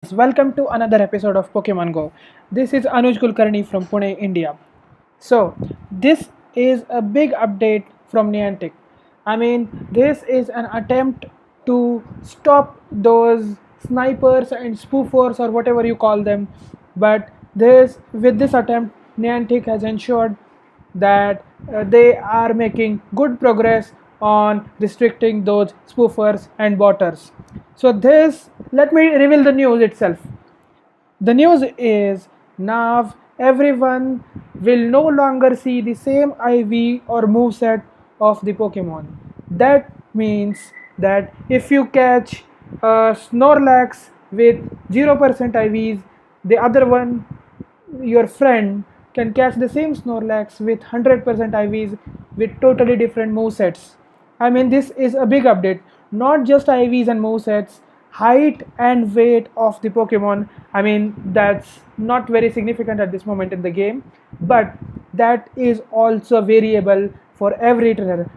Welcome to another episode of Pokemon Go. This is Anuj Kulkarni from Pune, India. So, this is a big update from Niantic. This is an attempt to stop those snipers and spoofers or whatever you call them. But with this attempt, Niantic has ensured that they are making good progress on restricting those spoofers and botters. So let me reveal the news itself. The news is now everyone will no longer see the same IV or moveset of the Pokemon. That means that if you catch a Snorlax with 0% IVs, the other one, your friend, can catch the same Snorlax with 100% IVs with totally different movesets. This is a big update. Not just IVs and movesets, height and weight of the Pokemon. That's not very significant at this moment in the game, but that is also variable for every trainer.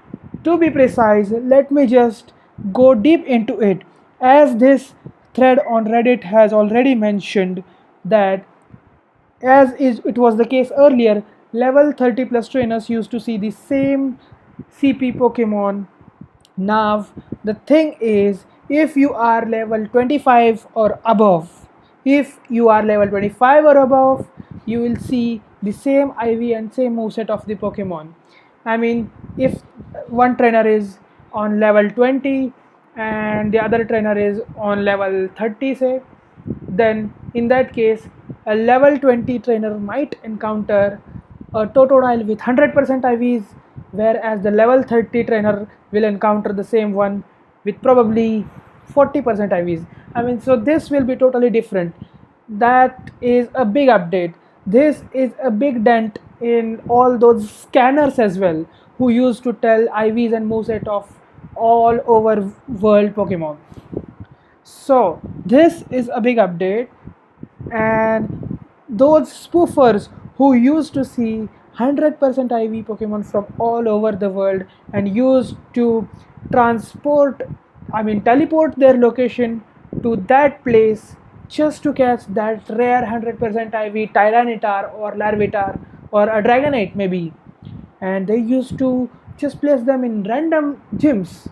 To be precise, let me just go deep into it. As this thread on Reddit has already mentioned, that as it was the case earlier, level 30 plus trainers used to see the same CP Pokemon. Now, the thing is, if you are level 25 or above, you will see the same IV and same moveset of the Pokemon. If one trainer is on level 20 and the other trainer is on level 30, say, then in that case, a level 20 trainer might encounter a Totodile with 100% IVs, whereas the level 30 trainer will encounter the same one with probably 40% IVs. So this will be totally different. That is a big update. This is a big dent in all those scanners as well, who used to tell IVs and moveset of all over world Pokemon. So this is a big update, and those spoofers who used to see 100% IV Pokemon from all over the world and used to teleport their location to that place just to catch that rare 100% IV Tyranitar or Larvitar or a Dragonite maybe, and they used to just place them in random gyms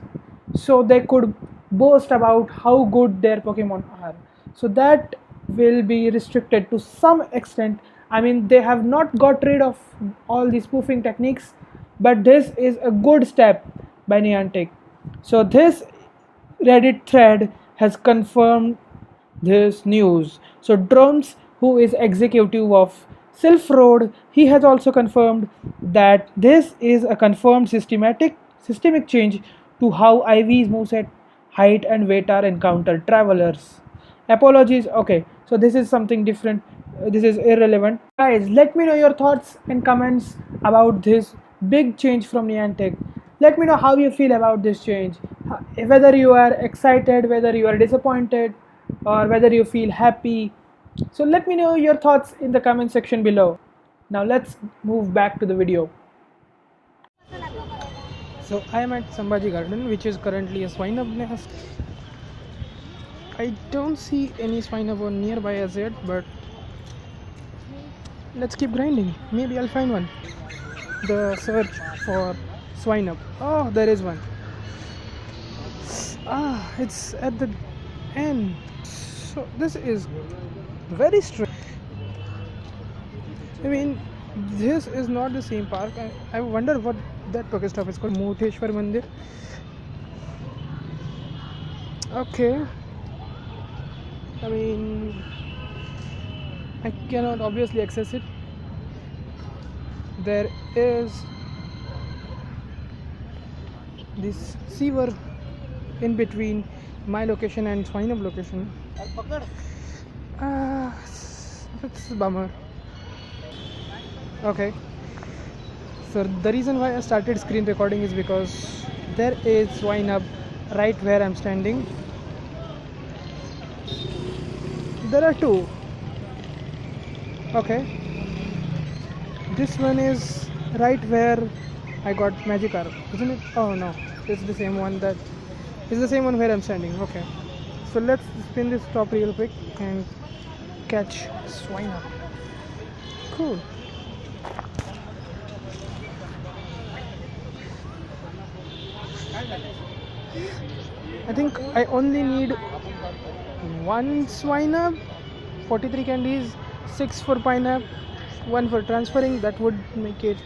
so they could boast about how good their Pokemon are. So that will be restricted to some extent. They have not got rid of all the spoofing techniques, but this is a good step by Niantic. So this Reddit thread has confirmed this news. So Drums, who is executive of Silph Road, he has also confirmed that this is a confirmed systemic change to how IVs moveset height and weight are encountered. Travelers. Apologies. Okay, so this is something different. This is irrelevant. Guys, let me know your thoughts and comments about this big change from Niantic. Let me know how you feel about this change. Whether you are excited, whether you are disappointed, or whether you feel happy. So let me know your thoughts in the comment section below. Now let's move back to the video. So I am at Sambhaji Garden, which is currently a swine nest. I don't see any swine nearby as yet, but let's keep grinding. Maybe I'll find one. The search for swine. Oh, there is one. It's at the end. So this is very strange. This is not the same park. I wonder what that Pokestop is called. Mutheshwar Mandir. Okay. I cannot obviously access it. There is this sewer in between my location and Swineup location. It's a bummer. Okay. So the reason why I started screen recording is because there is Swineup right where I'm standing. There are two. Okay. This one is right where I got Magikarp, isn't it? Oh no, it's the same one where I'm standing. Okay. So let's spin this top real quick and catch swine up. Cool. I think I only need one swine up, 43 candies, 6 for pineapple, 1 for transferring. That would make it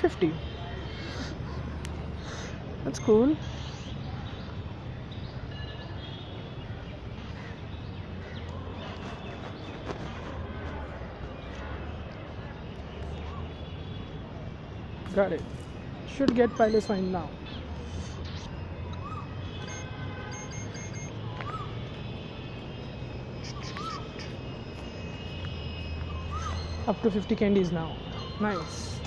50. That's cool. Got it. Should get pilot swine now. Up to 50 candies now. Nice.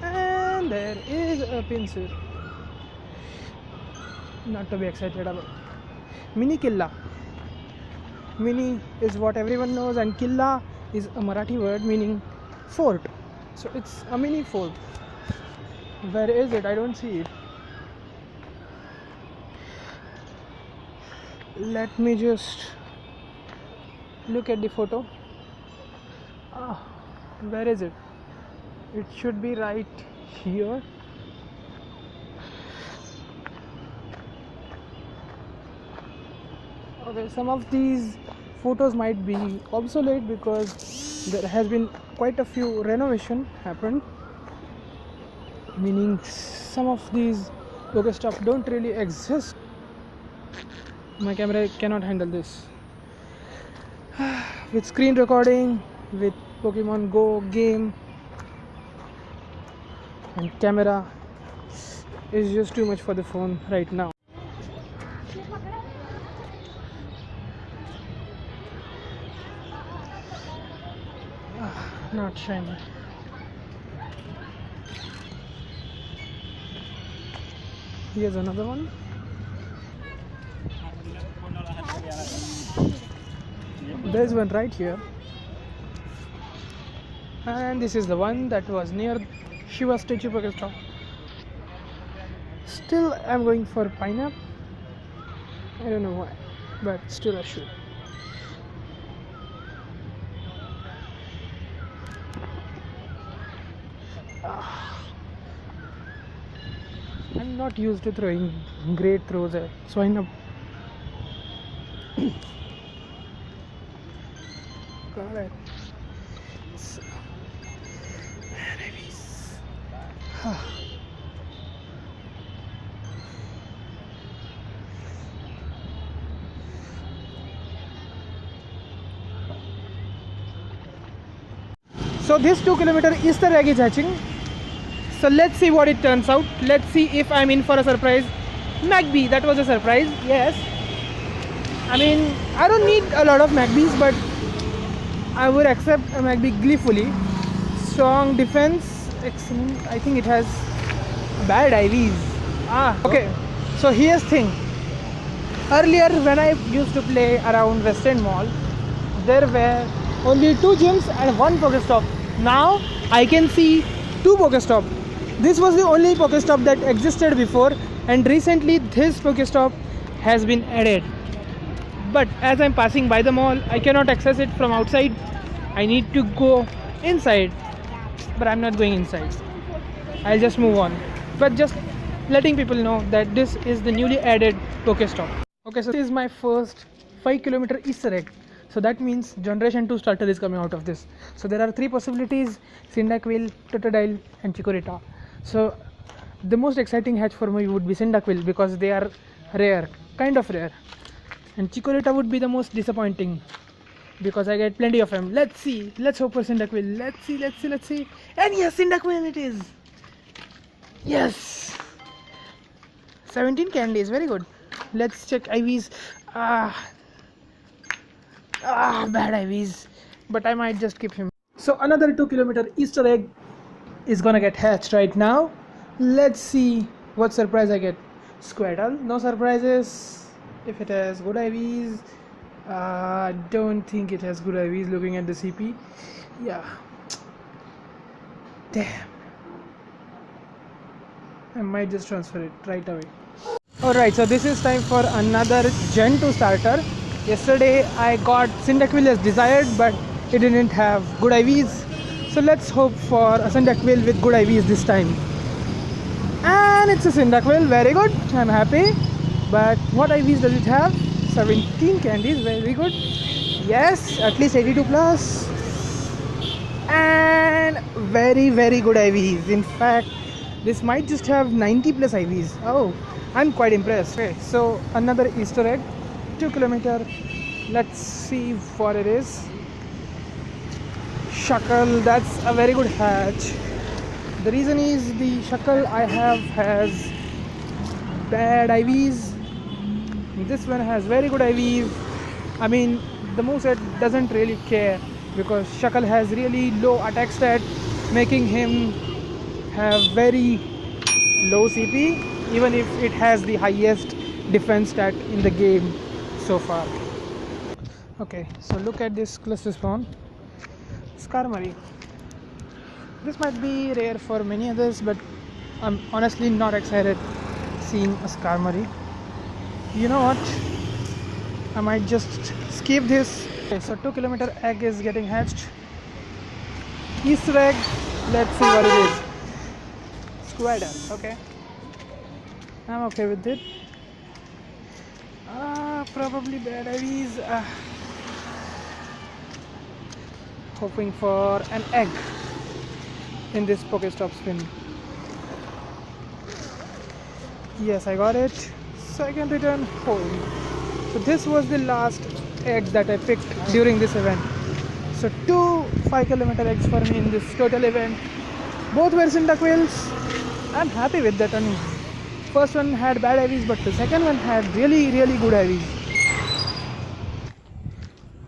And there is a pincer. Not to be excited about. Mini Killa. Mini is what everyone knows, and Killa is a Marathi word meaning fort. So it's a mini fort. Where is it? I don't see it. Let me just look at the photo. Where is it? It should be right here. Okay, some of these photos might be obsolete because there has been quite a few renovation happened, meaning some of these Pokestops don't really exist. My camera cannot handle this. With screen recording, with Pokemon Go game, and camera is just too much for the phone right now. Not shiny. Here's another one. There's one right here. And this is the one that was near Shiva statue Pokestop. Still I'm going for pineapple. I don't know why, but still I should. I'm not used to throwing great throws at swine up. Got it. So this 2-kilometer Easter egg is hatching. So let's see what it turns out. Let's see if I'm in for a surprise. McBee, that was a surprise. Yes. I mean, I don't need a lot of McBees, but I would accept a McBee gleefully. Strong defense, excellent. I think it has bad IVs. Okay. So here's the thing. Earlier when I used to play around West End Mall, there were only 2 gyms and 1 Pokestop. Now I can see 2 Pokestop. This was the only Pokestop that existed before, and recently this Pokestop has been added. But as I'm passing by the mall, I cannot access it from outside. I need to go inside, but I'm not going inside. I'll just move on. But just letting people know that this is the newly added Pokestop. Okay, so this is my first 5-kilometer Easter egg. So that means Generation 2 starter is coming out of this. So there are 3 possibilities: Cyndaquil, Totodile and Chikorita. So the most exciting hatch for me would be Cyndaquil because they are rare, kind of rare. And Chikorita would be the most disappointing because I get plenty of them. Let's see, let's hope for Cyndaquil. Let's see. And yes, Cyndaquil it is. Yes. 17 candies, very good. Let's check IVs. Bad IVs, but I might just keep him. So another 2-kilometer Easter egg is gonna get hatched right now. Let's see what surprise I get. Squirtle, no surprises. If it has good IVs, don't think it has good IVs looking at the CP. Yeah, damn, I might just transfer it right away. Alright, so this is time for another Gen 2 starter. Yesterday I got Cyndaquil as desired, but it didn't have good IVs. So let's hope for a Cyndaquil with good IVs this time. And it's a Cyndaquil, very good. I'm happy. But what IVs does it have? 17 candies, very good. Yes, at least 82 plus. And very good IVs. In fact, this might just have 90 plus IVs. Oh, I'm quite impressed. Okay, so another Easter egg, 2 kilometer. Let's see what it is. Shuckle, that's a very good hatch. The reason is the Shuckle I have has bad IVs. This one has very good IVs. I mean, the moveset doesn't really care because Shuckle has really low attack stat, making him have very low CP, even if it has the highest defense stat in the game so far. Okay, so look at this cluster spawn. Skarmory. This might be rare for many others, but I'm honestly not excited seeing a Skarmory. You know what? I might just skip this. Okay, so 2 kilometer egg is getting hatched. Easter egg. Let's see what it is. Squirtle. Okay. I'm okay with it. Probably bad IVs. Hoping for an egg in this Pokestop spin. Yes, I got it. So I can return home. So this was the last egg that I picked during this event. So 2 5 kilometer eggs for me in this total event. Both were Cyndaquils. I'm happy with that. I mean, first one had bad IVs, but the second one had really good IVs.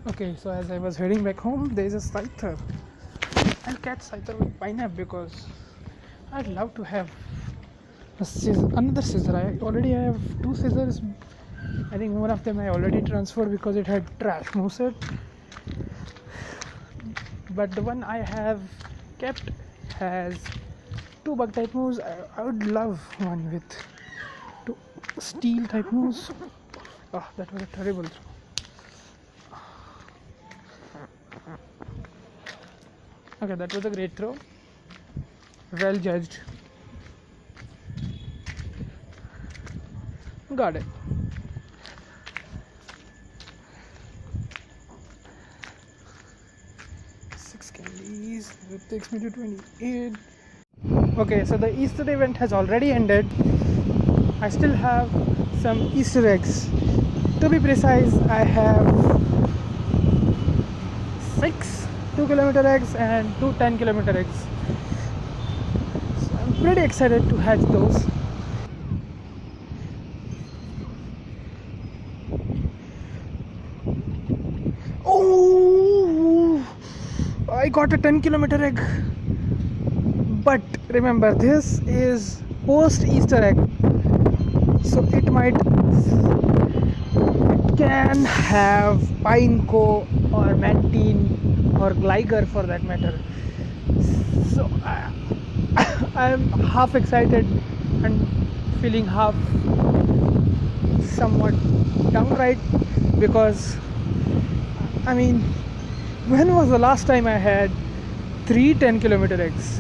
Okay, so as I was heading back home, there is a Scyther. I'll catch Scyther with Pineapple because I'd love to have another scissor. I already have 2 scissors. I think one of them I already transferred because it had trash moveset. But the one I have kept has 2 bug type moves. I would love one with 2 steel type moves. Oh, that was a terrible throw. Okay, that was a great throw. Well judged. Got it. Candies. It takes me to 28. Okay, so the Easter event has already ended. I still have some Easter eggs. To be precise, I have 6 2 kilometer eggs and 2 10 kilometer eggs. So I'm pretty excited to hatch those. Oh! I got a 10 kilometer egg, but remember, this is post Easter egg, so it can have Pineco or Mantine or Gligar for that matter. So I'm half excited and feeling half somewhat downright because I mean, when was the last time I had 3 10 kilometer eggs?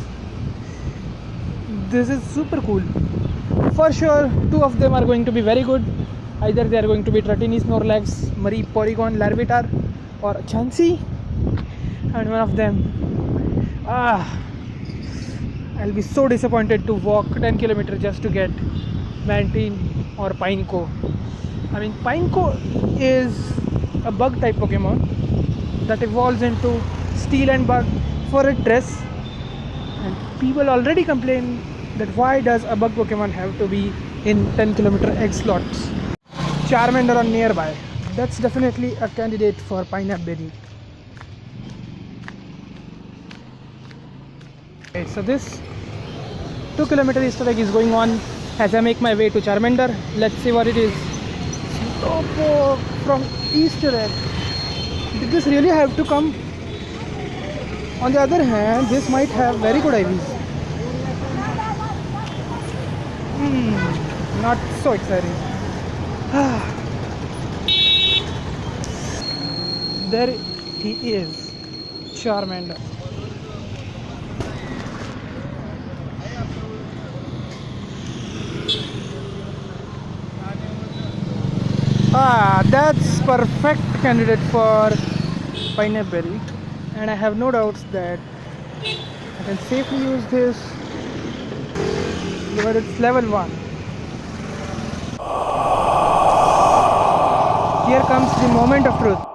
This is super cool. For sure, 2 of them are going to be very good. Either they are going to be Tratini, Snorlax, Marie, Porygon, Larvitar or Chansey. And one of them, I'll be so disappointed to walk 10 kilometers just to get Mantine or Pineco. I mean, Pineco is a bug type Pokemon that evolves into Steel and Bug for a dress, and people already complain that why does a bug Pokemon have to be in 10 kilometer egg slots. Charmander on nearby, that's definitely a candidate for Pineapple Berry. Okay, so this 2 kilometer Easter egg is going on as I make my way to Charmander. Let's see what it is. Slowpoke from Easter egg. Did this really have to come? On the other hand, this might have very good IVs. Not so exciting. there he is, Charmander. That's perfect candidate for pineapple, and I have no doubts that I can safely use this because it's level 1. Here comes the moment of truth.